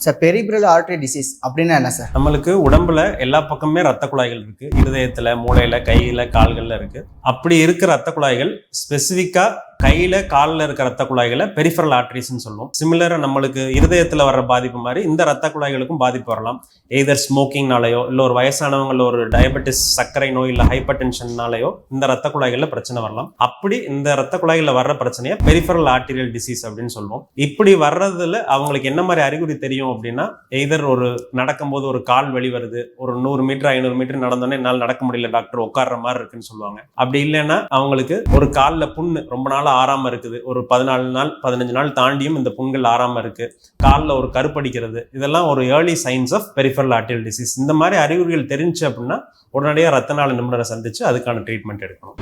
Sir பெரிபிரல் artery disease அப்படின்னா என்ன sir? நம்மளுக்கு உடம்புல எல்லா பக்கமே ரத்த குழாய்கள் இருக்கு. இருதயத்துல, மூளையில, கையில, கால்கள்ல இருக்கு. அப்படி இருக்க ரத்த குழாய்கள் ஸ்பெசிஃபிக்கா கையில காலில் இருக்க ரத்த குழாய்களை பெரிஃபரல் ஆர்டரிஸ்ன்னு சொல்லுவோம். சிமிலரா நம்மளுக்கு இருதயத்துல வர்ற பாதிப்பு மாதிரி இந்த ரத்த குழாய்களுக்கும் பாதிப்பு வரலாம். எய்தர் ஸ்மோக்கிங்னாலேயோ இல்லை ஒரு வயசானவங்கள ஒரு டயபெட்டிஸ், சர்க்கரை நோய் இல்லை ஹைப்பர் டென்ஷன்னாலேயோ இந்த ரத்த குழாய்கள்ல பிரச்சனை வரலாம். அப்படி இந்த ரத்த குழாய்கள்ல வர்ற பிரச்சனையை பெரிஃபரல் ஆர்டீரியல் டிசீஸ் அப்படின்னு சொல்லுவோம். இப்படி வர்றதுல அவங்களுக்கு என்ன மாதிரி அறிகுறி தெரியும் அப்படின்னா, எய்தர் ஒரு நடக்கும்போது ஒரு கால் வெளி வருது, ஒரு 100 மீட்டர் 500 மீட்டர் நடந்தோன்னே என்னால் நடக்க முடியல டாக்டர், உட்கார்ற மாதிரி இருக்குன்னு சொல்லுவாங்க. அப்படி இல்லைன்னா அவங்களுக்கு ஒரு காலில் புண்ணு ரொம்ப நாள் ஆறாம இருக்குது, ஒரு 14 நாள் 15 நாள் தாண்டியும் இந்த புண்கள் ஆறாம இருக்கு, காலில் ஒரு கருப்படிக்கிறது, இதெல்லாம் ஒரு early signs of peripheral arterial disease. இந்த மாதிரி அறிகுறிகள் தெரிஞ்சு அப்படின்னா உடனடியாக ரத்த நாள நிபுணரை சந்திச்சு அதுக்கான ட்ரீட்மெண்ட் எடுக்கணும்.